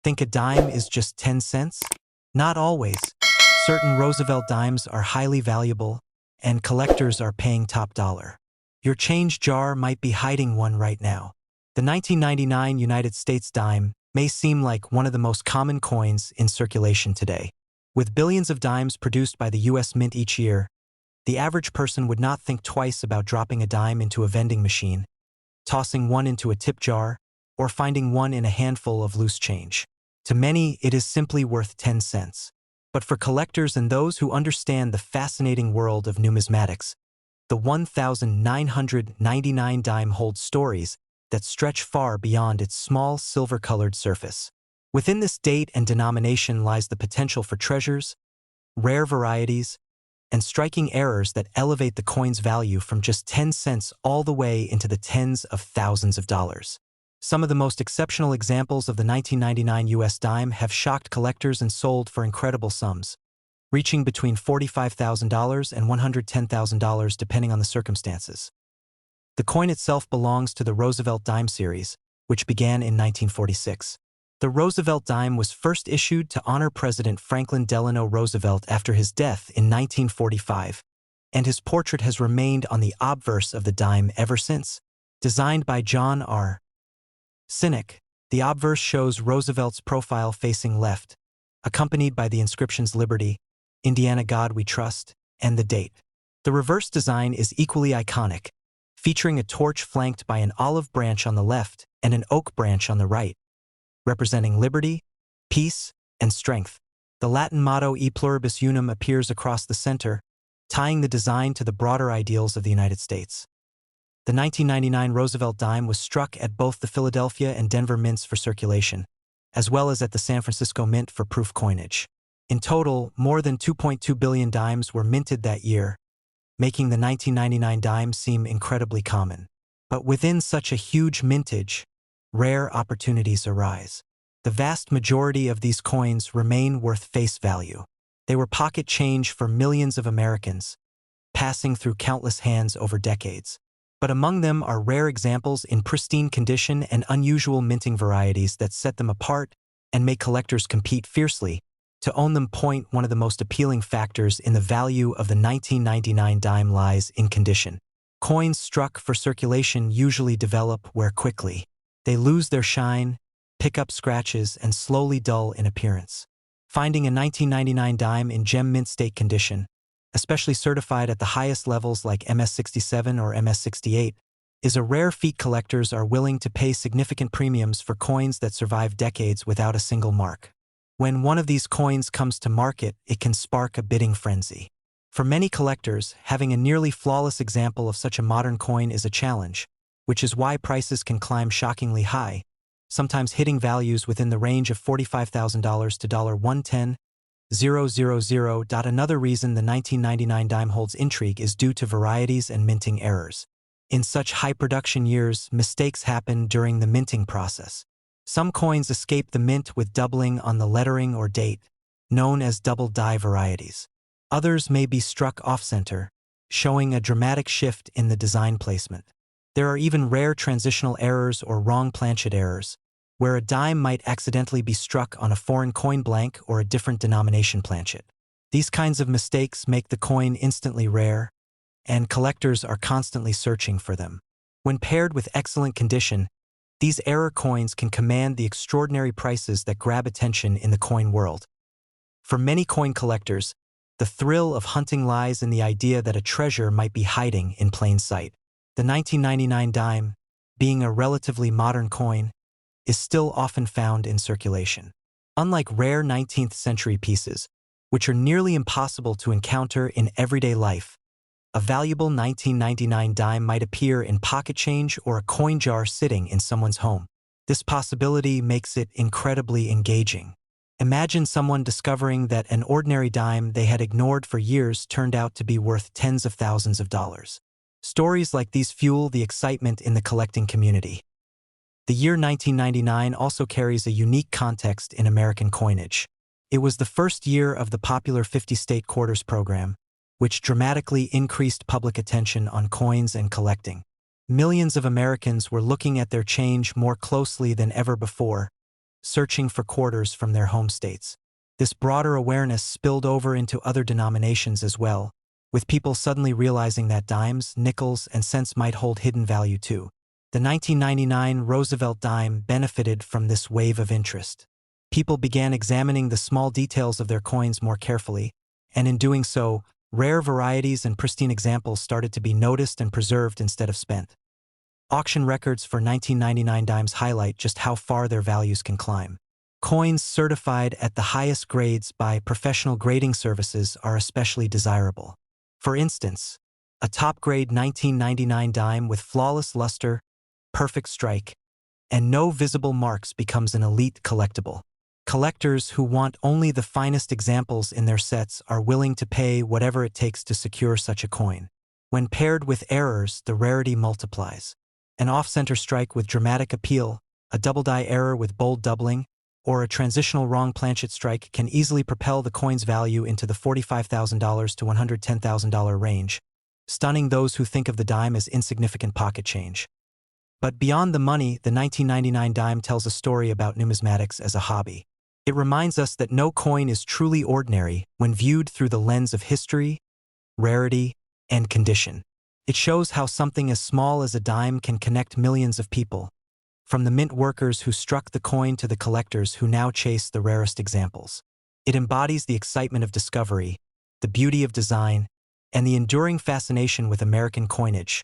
Think a dime is just 10 cents? Not always. Certain Roosevelt dimes are highly valuable, and collectors are paying top dollar. Your change jar might be hiding one right now. The 1999 United States dime may seem like one of the most common coins in circulation today. With billions of dimes produced by the U.S. Mint each year, the average person would not think twice about dropping a dime into a vending machine, tossing one into a tip jar, or finding one in a handful of loose change. To many, it is simply worth 10 cents. But for collectors and those who understand the fascinating world of numismatics, the 1,999 dime holds stories that stretch far beyond its small silver-colored surface. Within this date and denomination lies the potential for treasures, rare varieties, and striking errors that elevate the coin's value from just 10 cents all the way into the tens of thousands of dollars. Some of the most exceptional examples of the 1999 US dime have shocked collectors and sold for incredible sums, reaching between $45,000 and $110,000 depending on the circumstances. The coin itself belongs to the Roosevelt dime series, which began in 1946. The Roosevelt dime was first issued to honor President Franklin Delano Roosevelt after his death in 1945, and his portrait has remained on the obverse of the dime ever since. Designed by John R. Sinek, the obverse shows Roosevelt's profile facing left, accompanied by the inscriptions Liberty, Indiana God We Trust, and the date. The reverse design is equally iconic, featuring a torch flanked by an olive branch on the left and an oak branch on the right, representing liberty, peace, and strength. The Latin motto E pluribus unum appears across the center, tying the design to the broader ideals of the United States. The 1999 Roosevelt dime was struck at both the Philadelphia and Denver mints for circulation, as well as at the San Francisco Mint for proof coinage. In total, more than 2.2 billion dimes were minted that year, making the 1999 dime seem incredibly common. But within such a huge mintage, rare opportunities arise. The vast majority of these coins remain worth face value. They were pocket change for millions of Americans, passing through countless hands over decades. But among them are rare examples in pristine condition and unusual minting varieties that set them apart and make collectors compete fiercely to own them. One of the most appealing factors in the value of the 1999 dime lies in condition. Coins struck for circulation usually develop, wear quickly. They lose their shine, pick up scratches, and slowly dull in appearance. Finding a 1999 dime in gem mint state condition, especially certified at the highest levels like MS-67 or MS-68, is a rare feat. Collectors are willing to pay significant premiums for coins that survive decades without a single mark. When one of these coins comes to market, it can spark a bidding frenzy. For many collectors, having a nearly flawless example of such a modern coin is a challenge, which is why prices can climb shockingly high, sometimes hitting values within the range of $45,000 to $110,000. Another reason the 1999 dime holds intrigue is due to varieties and minting errors. In such high production years, mistakes happen during the minting process. Some coins escape the mint with doubling on the lettering or date, known as double die varieties. Others may be struck off-center, showing a dramatic shift in the design placement. There are even rare transitional errors or wrong planchet errors, where a dime might accidentally be struck on a foreign coin blank or a different denomination planchet. These kinds of mistakes make the coin instantly rare, and collectors are constantly searching for them. When paired with excellent condition, these error coins can command the extraordinary prices that grab attention in the coin world. For many coin collectors, the thrill of hunting lies in the idea that a treasure might be hiding in plain sight. The 1999 dime, being a relatively modern coin, is still often found in circulation. Unlike rare 19th century pieces, which are nearly impossible to encounter in everyday life, a valuable 1999 dime might appear in pocket change or a coin jar sitting in someone's home. This possibility makes it incredibly engaging. Imagine someone discovering that an ordinary dime they had ignored for years turned out to be worth tens of thousands of dollars. Stories like these fuel the excitement in the collecting community. The year 1999 also carries a unique context in American coinage. It was the first year of the popular 50-state quarters program, which dramatically increased public attention on coins and collecting. Millions of Americans were looking at their change more closely than ever before, searching for quarters from their home states. This broader awareness spilled over into other denominations as well, with people suddenly realizing that dimes, nickels, and cents might hold hidden value too. The 1999 Roosevelt dime benefited from this wave of interest. People began examining the small details of their coins more carefully, and in doing so, rare varieties and pristine examples started to be noticed and preserved instead of spent. Auction records for 1999 dimes highlight just how far their values can climb. Coins certified at the highest grades by professional grading services are especially desirable. For instance, a top-grade 1999 dime with flawless luster, perfect strike, and no visible marks becomes an elite collectible. Collectors who want only the finest examples in their sets are willing to pay whatever it takes to secure such a coin. When paired with errors, the rarity multiplies. An off-center strike with dramatic appeal, a double-die error with bold doubling, or a transitional wrong planchet strike can easily propel the coin's value into the $45,000 to $110,000 range, stunning those who think of the dime as insignificant pocket change. But beyond the money, the 1999 dime tells a story about numismatics as a hobby. It reminds us that no coin is truly ordinary when viewed through the lens of history, rarity, and condition. It shows how something as small as a dime can connect millions of people, from the mint workers who struck the coin to the collectors who now chase the rarest examples. It embodies the excitement of discovery, the beauty of design, and the enduring fascination with American coinage.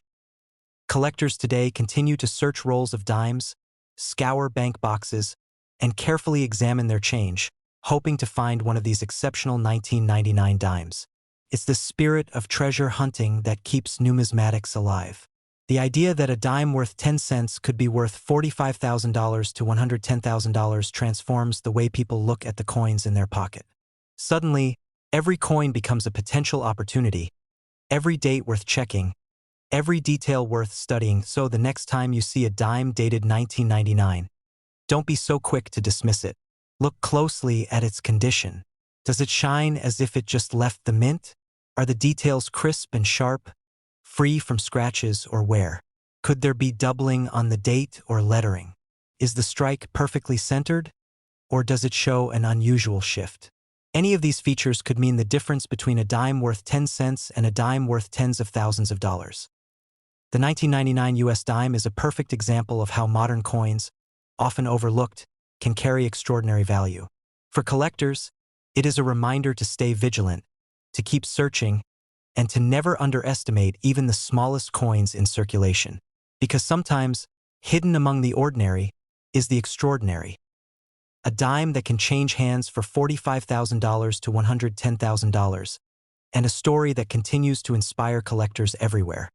Collectors today continue to search rolls of dimes, scour bank boxes, and carefully examine their change, hoping to find one of these exceptional 1999 dimes. It's the spirit of treasure hunting that keeps numismatics alive. The idea that a dime worth 10 cents could be worth $45,000 to $110,000 transforms the way people look at the coins in their pocket. Suddenly, every coin becomes a potential opportunity, every date worth checking, every detail worth studying, so the next time you see a dime dated 1999, don't be so quick to dismiss it. Look closely at its condition. Does it shine as if it just left the mint? Are the details crisp and sharp, free from scratches or wear? Could there be doubling on the date or lettering? Is the strike perfectly centered, or does it show an unusual shift? Any of these features could mean the difference between a dime worth 10 cents and a dime worth tens of thousands of dollars. The 1999 US dime is a perfect example of how modern coins, often overlooked, can carry extraordinary value. For collectors, it is a reminder to stay vigilant, to keep searching, and to never underestimate even the smallest coins in circulation. Because sometimes, hidden among the ordinary, is the extraordinary. A dime that can change hands for $45,000 to $110,000, and a story that continues to inspire collectors everywhere.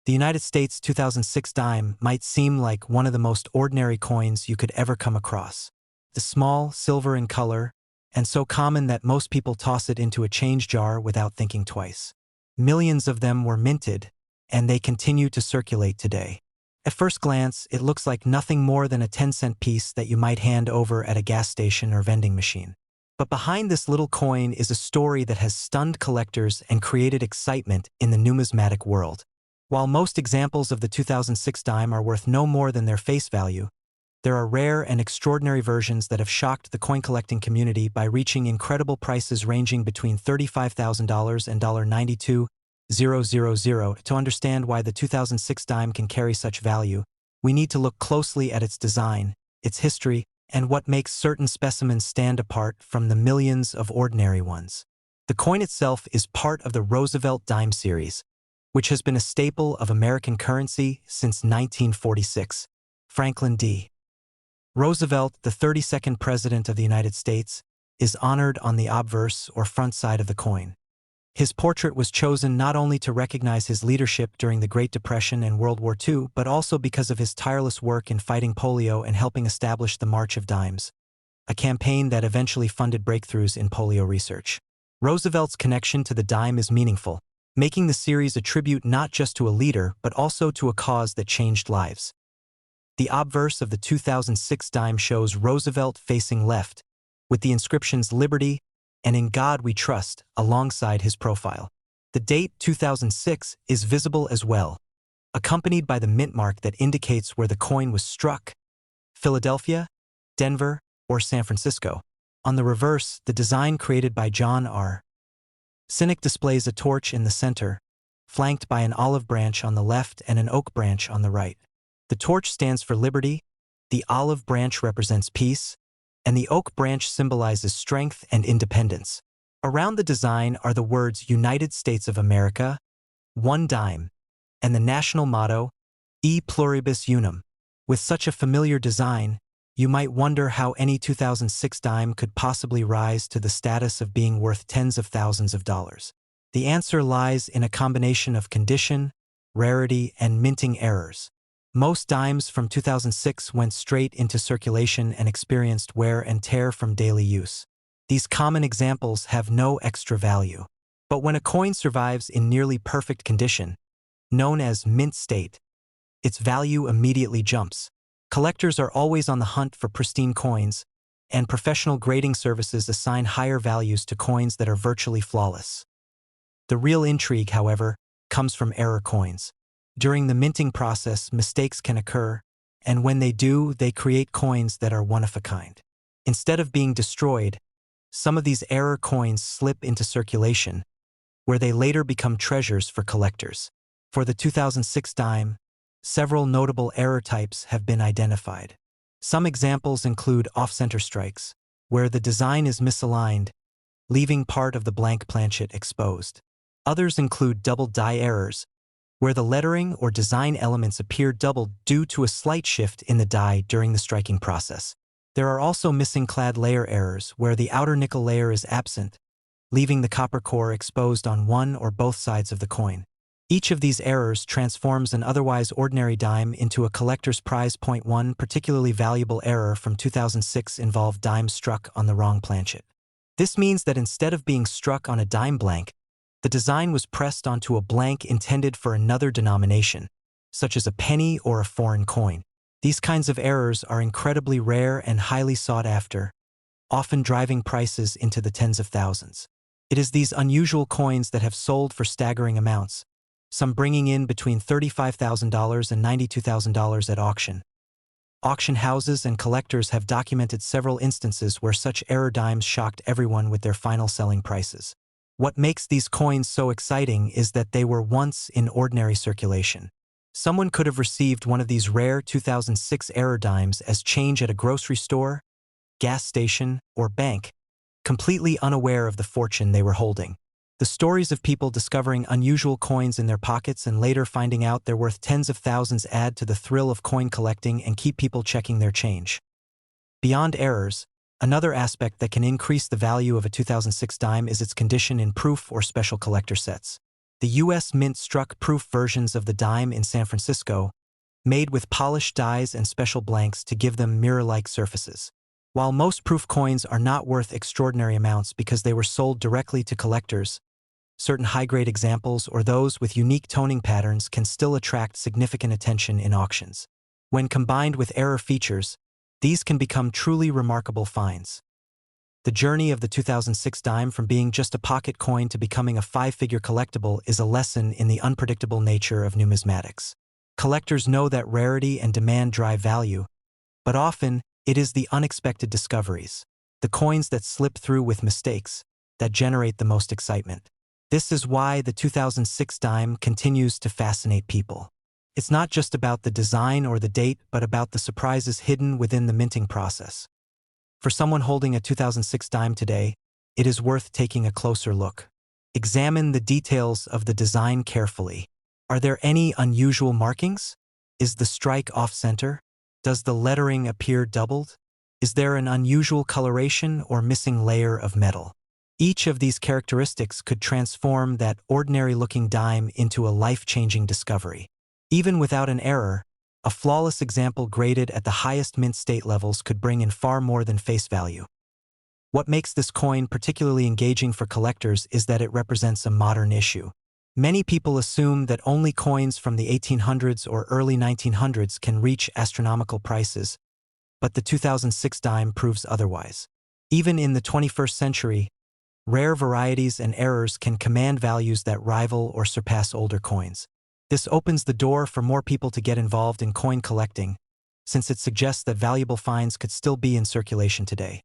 The United States 2006 dime might seem like one of the most ordinary coins you could ever come across. The small, silver in color, and so common that most people toss it into a change jar without thinking twice. Millions of them were minted, and they continue to circulate today. At first glance, it looks like nothing more than a 10-cent piece that you might hand over at a gas station or vending machine. But behind this little coin is a story that has stunned collectors and created excitement in the numismatic world. While most examples of the 2006 dime are worth no more than their face value, there are rare and extraordinary versions that have shocked the coin collecting community by reaching incredible prices ranging between $35,000 and $92,000. To understand why the 2006 dime can carry such value, we need to look closely at its design, its history, and what makes certain specimens stand apart from the millions of ordinary ones. The coin itself is part of the Roosevelt dime series, which has been a staple of American currency since 1946. Franklin D. Roosevelt, the 32nd President of the United States, is honored on the obverse or front side of the coin. His portrait was chosen not only to recognize his leadership during the Great Depression and World War II, but also because of his tireless work in fighting polio and helping establish the March of Dimes, a campaign that eventually funded breakthroughs in polio research. Roosevelt's connection to the dime is meaningful, making the series a tribute not just to a leader, but also to a cause that changed lives. The obverse of the 2006 dime shows Roosevelt facing left, with the inscriptions "Liberty" and "In God We Trust" alongside his profile. The date 2006 is visible as well, accompanied by the mint mark that indicates where the coin was struck: Philadelphia, Denver, or San Francisco. On the reverse, the design created by John R. Cynic displays a torch in the center, flanked by an olive branch on the left and an oak branch on the right. The torch stands for liberty, the olive branch represents peace, and the oak branch symbolizes strength and independence. Around the design are the words United States of America, one dime, and the national motto, E pluribus unum. With such a familiar design, you might wonder how any 2006 dime could possibly rise to the status of being worth tens of thousands of dollars. The answer lies in a combination of condition, rarity, and minting errors. Most dimes from 2006 went straight into circulation and experienced wear and tear from daily use. These common examples have no extra value. But when a coin survives in nearly perfect condition, known as mint state, its value immediately jumps. Collectors are always on the hunt for pristine coins, and professional grading services assign higher values to coins that are virtually flawless. The real intrigue, however, comes from error coins. During the minting process, mistakes can occur, and when they do, they create coins that are one of a kind. Instead of being destroyed, some of these error coins slip into circulation, where they later become treasures for collectors. For the 2006 dime, several notable error types have been identified. Some examples include off-center strikes, where the design is misaligned, leaving part of the blank planchet exposed. Others include double die errors, where the lettering or design elements appear doubled due to a slight shift in the die during the striking process. There are also missing clad layer errors, where the outer nickel layer is absent, leaving the copper core exposed on one or both sides of the coin. Each of these errors transforms an otherwise ordinary dime into a collector's prize. One particularly valuable error from 2006 involved dimes struck on the wrong planchet. This means that instead of being struck on a dime blank, the design was pressed onto a blank intended for another denomination, such as a penny or a foreign coin. These kinds of errors are incredibly rare and highly sought after, often driving prices into the tens of thousands. It is these unusual coins that have sold for staggering amounts, some bringing in between $35,000 and $92,000 at auction. Auction houses and collectors have documented several instances where such error dimes shocked everyone with their final selling prices. What makes these coins so exciting is that they were once in ordinary circulation. Someone could have received one of these rare 2006 error dimes as change at a grocery store, gas station, or bank, completely unaware of the fortune they were holding. The stories of people discovering unusual coins in their pockets and later finding out they're worth tens of thousands add to the thrill of coin collecting and keep people checking their change. Beyond errors, another aspect that can increase the value of a 2006 dime is its condition in proof or special collector sets. The U.S. Mint struck proof versions of the dime in San Francisco, made with polished dies and special blanks to give them mirror-like surfaces. While most proof coins are not worth extraordinary amounts because they were sold directly to collectors, certain high-grade examples or those with unique toning patterns can still attract significant attention in auctions. When combined with error features, these can become truly remarkable finds. The journey of the 2006 dime from being just a pocket coin to becoming a five-figure collectible is a lesson in the unpredictable nature of numismatics. Collectors know that rarity and demand drive value, but often it is the unexpected discoveries, the coins that slip through with mistakes, that generate the most excitement. This is why the 2006 dime continues to fascinate people. It's not just about the design or the date, but about the surprises hidden within the minting process. For someone holding a 2006 dime today, it is worth taking a closer look. Examine the details of the design carefully. Are there any unusual markings? Is the strike off-center? Does the lettering appear doubled? Is there an unusual coloration or missing layer of metal? Each of these characteristics could transform that ordinary-looking dime into a life-changing discovery. Even without an error, a flawless example graded at the highest mint state levels could bring in far more than face value. What makes this coin particularly engaging for collectors is that it represents a modern issue. Many people assume that only coins from the 1800s or early 1900s can reach astronomical prices, but the 2006 dime proves otherwise. Even in the 21st century, rare varieties and errors can command values that rival or surpass older coins. This opens the door for more people to get involved in coin collecting, since it suggests that valuable finds could still be in circulation today.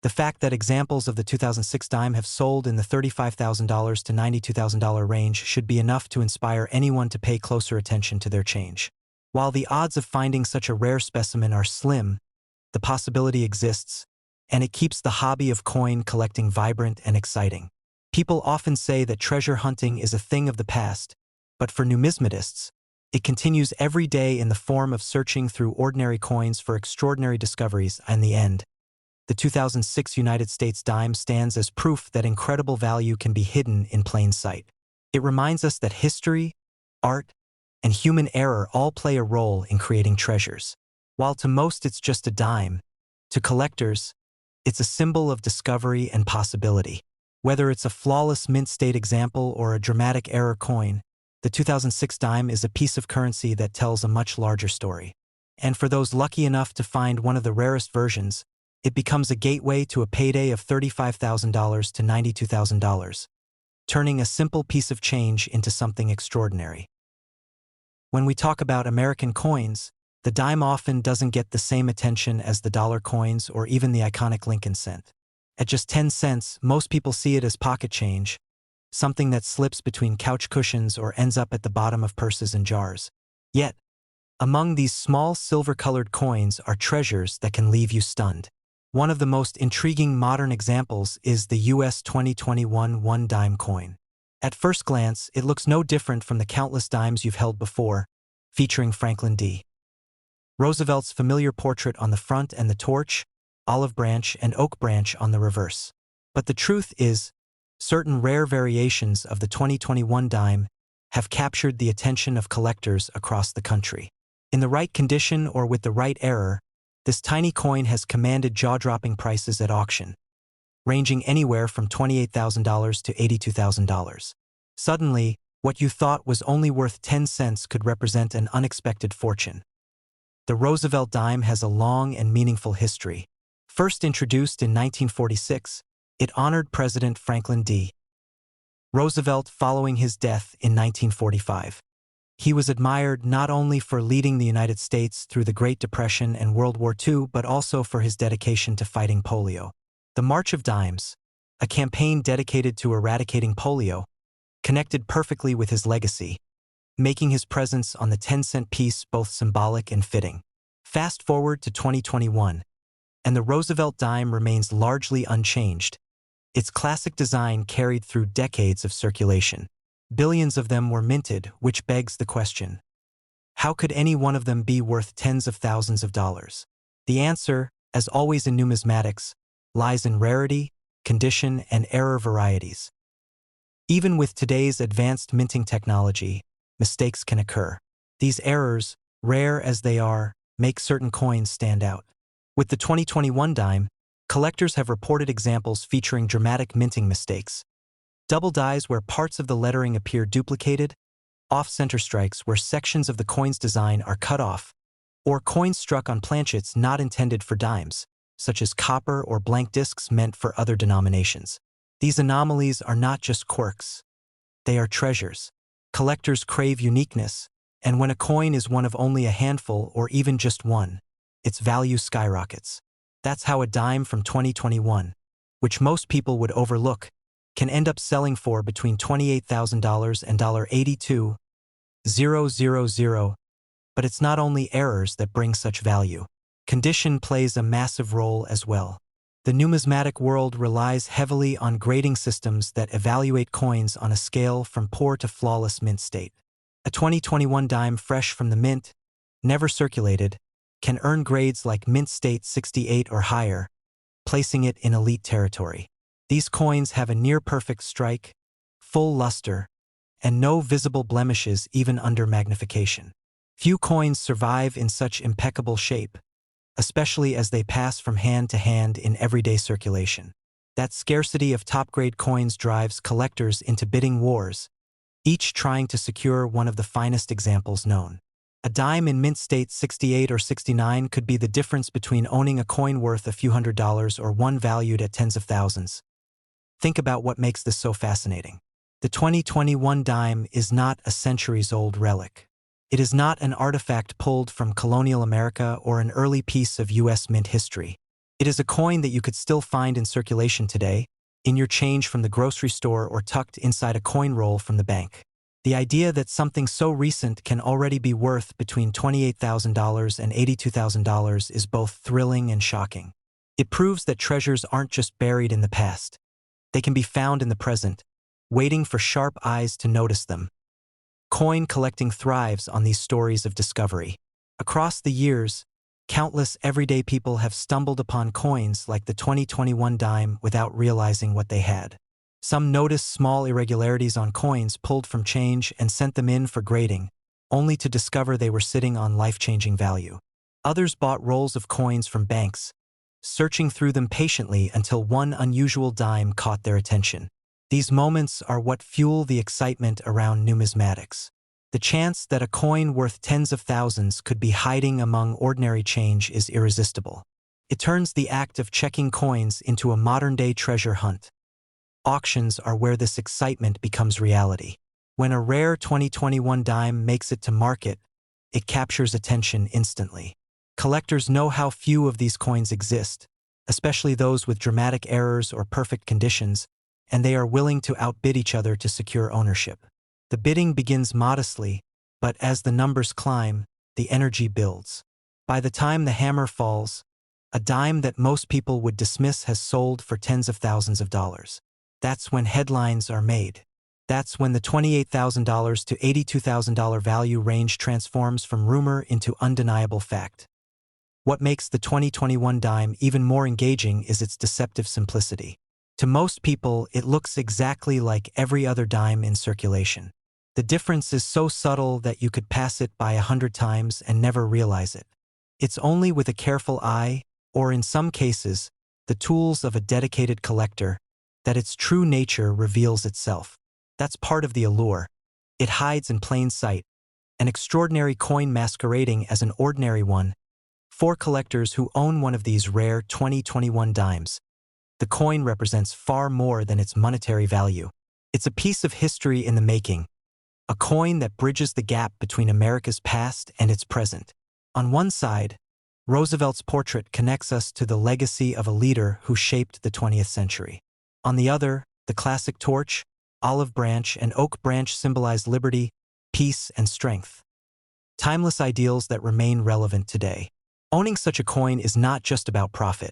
The fact that examples of the 2006 dime have sold in the $35,000 to $92,000 range should be enough to inspire anyone to pay closer attention to their change. While the odds of finding such a rare specimen are slim, the possibility exists, and it keeps the hobby of coin collecting vibrant and exciting. People often say that treasure hunting is a thing of the past, but for numismatists, it continues every day in the form of searching through ordinary coins for extraordinary discoveries. In the end, the 2006 United States dime stands as proof that incredible value can be hidden in plain sight. It reminds us that history, art, and human error all play a role in creating treasures. While to most it's just a dime, to collectors, it's a symbol of discovery and possibility. Whether it's a flawless mint state example or a dramatic error coin, the 2006 dime is a piece of currency that tells a much larger story. And for those lucky enough to find one of the rarest versions, it becomes a gateway to a payday of $35,000 to $92,000, turning a simple piece of change into something extraordinary. When we talk about American coins, the dime often doesn't get the same attention as the dollar coins or even the iconic Lincoln cent. At just 10 cents, most people see it as pocket change, something that slips between couch cushions or ends up at the bottom of purses and jars. Yet, among these small silver-colored coins are treasures that can leave you stunned. One of the most intriguing modern examples is the US 2021 one-dime coin. At first glance, it looks no different from the countless dimes you've held before, featuring Franklin D. Roosevelt's familiar portrait on the front and the torch, olive branch, and oak branch on the reverse. But the truth is, certain rare variations of the 2021 dime have captured the attention of collectors across the country. In the right condition or with the right error, this tiny coin has commanded jaw-dropping prices at auction, ranging anywhere from $28,000 to $82,000. Suddenly, what you thought was only worth 10 cents could represent an unexpected fortune. The Roosevelt dime has a long and meaningful history. First introduced in 1946, it honored President Franklin D. Roosevelt following his death in 1945. He was admired not only for leading the United States through the Great Depression and World War II, but also for his dedication to fighting polio. The March of Dimes, a campaign dedicated to eradicating polio, connected perfectly with his legacy, making his presence on the 10-cent piece both symbolic and fitting. Fast forward to 2021, and the Roosevelt dime remains largely unchanged, its classic design carried through decades of circulation. Billions of them were minted, which begs the question: how could any one of them be worth tens of thousands of dollars? The answer, as always in numismatics, lies in rarity, condition, and error varieties. Even with today's advanced minting technology, mistakes can occur. These errors, rare as they are, make certain coins stand out. With the 2021 dime, collectors have reported examples featuring dramatic minting mistakes. Double dies where parts of the lettering appear duplicated, off-center strikes where sections of the coin's design are cut off, or coins struck on planchets not intended for dimes, such as copper or blank discs meant for other denominations. These anomalies are not just quirks. They are treasures. Collectors crave uniqueness, and when a coin is one of only a handful or even just one, its value skyrockets. That's how a dime from 2021, which most people would overlook, can end up selling for between $28,000 and $82,000. But it's not only errors that bring such value. Condition plays a massive role as well. The numismatic world relies heavily on grading systems that evaluate coins on a scale from poor to flawless mint state. A 2021 dime fresh from the mint, never circulated, can earn grades like mint state 68 or higher, placing it in elite territory. These coins have a near-perfect strike, full luster, and no visible blemishes even under magnification. Few coins survive in such impeccable shape, especially as they pass from hand to hand in everyday circulation. That scarcity of top-grade coins drives collectors into bidding wars, each trying to secure one of the finest examples known. A dime in mint state 68 or 69 could be the difference between owning a coin worth a few $100s or one valued at tens of thousands. Think about what makes this so fascinating. The 2021 dime is not a centuries-old relic. It is not an artifact pulled from colonial America or an early piece of U.S. mint history. It is a coin that you could still find in circulation today, in your change from the grocery store or tucked inside a coin roll from the bank. The idea that something so recent can already be worth between $28,000 and $82,000 is both thrilling and shocking. It proves that treasures aren't just buried in the past. They can be found in the present, waiting for sharp eyes to notice them. Coin collecting thrives on these stories of discovery. Across the years, countless everyday people have stumbled upon coins like the 2021 dime without realizing what they had. Some noticed small irregularities on coins pulled from change and sent them in for grading, only to discover they were sitting on life-changing value. Others bought rolls of coins from banks, searching through them patiently until one unusual dime caught their attention. These moments are what fuel the excitement around numismatics. The chance that a coin worth tens of thousands could be hiding among ordinary change is irresistible. It turns the act of checking coins into a modern-day treasure hunt. Auctions are where this excitement becomes reality. When a rare 2021 dime makes it to market, it captures attention instantly. Collectors know how few of these coins exist, especially those with dramatic errors or perfect conditions, and they are willing to outbid each other to secure ownership. The bidding begins modestly, but as the numbers climb, the energy builds. By the time the hammer falls, a dime that most people would dismiss has sold for tens of thousands of dollars. That's when headlines are made. That's when the $28,000 to $82,000 value range transforms from rumor into undeniable fact. What makes the 2021 dime even more engaging is its deceptive simplicity. To most people, it looks exactly like every other dime in circulation. The difference is so subtle that you could pass it by 100 times and never realize it. It's only with a careful eye, or in some cases, the tools of a dedicated collector, that its true nature reveals itself. That's part of the allure. It hides in plain sight, an extraordinary coin masquerading as an ordinary one. For collectors who own one of these rare 2021 dimes, the coin represents far more than its monetary value. It's a piece of history in the making, a coin that bridges the gap between America's past and its present. On one side, Roosevelt's portrait connects us to the legacy of a leader who shaped the 20th century. On the other, the classic torch, olive branch, and oak branch symbolize liberty, peace, and strength. Timeless ideals that remain relevant today. Owning such a coin is not just about profit.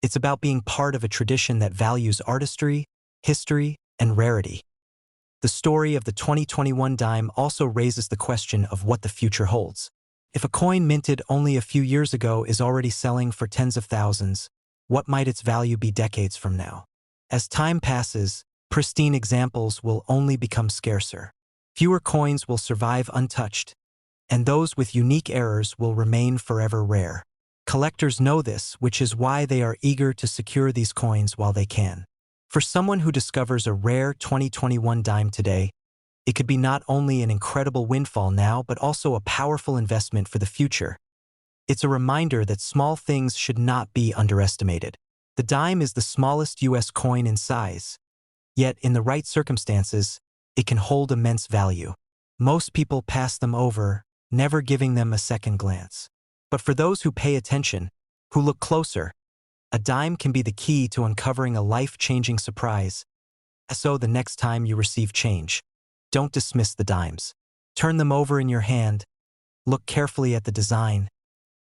It's about being part of a tradition that values artistry, history, and rarity. The story of the 2021 dime also raises the question of what the future holds. If a coin minted only a few years ago is already selling for tens of thousands, what might its value be decades from now? As time passes, pristine examples will only become scarcer. Fewer coins will survive untouched, and those with unique errors will remain forever rare. Collectors know this, which is why they are eager to secure these coins while they can. For someone who discovers a rare 2021 dime today, it could be not only an incredible windfall now, but also a powerful investment for the future. It's a reminder that small things should not be underestimated. The dime is the smallest U.S. coin in size, yet in the right circumstances, it can hold immense value. Most people pass them over, never giving them a second glance. But for those who pay attention, who look closer, a dime can be the key to uncovering a life-changing surprise. So the next time you receive change, don't dismiss the dimes. Turn them over in your hand, look carefully at the design,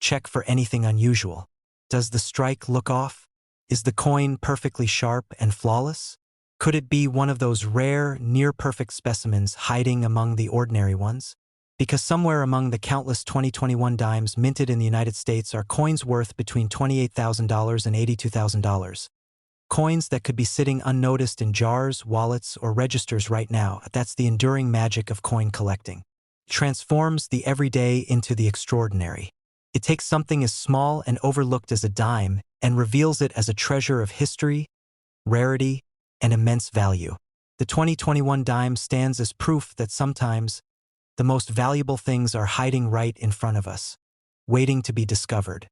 check for anything unusual. Does the strike look off? Is the coin perfectly sharp and flawless? Could it be one of those rare, near-perfect specimens hiding among the ordinary ones? Because somewhere among the countless 2021 dimes minted in the United States are coins worth between $28,000 and $82,000. Coins that could be sitting unnoticed in jars, wallets, or registers right now. That's the enduring magic of coin collecting. It transforms the everyday into the extraordinary. It takes something as small and overlooked as a dime and reveals it as a treasure of history, rarity, and immense value. The 2021 dime stands as proof that sometimes the most valuable things are hiding right in front of us, waiting to be discovered.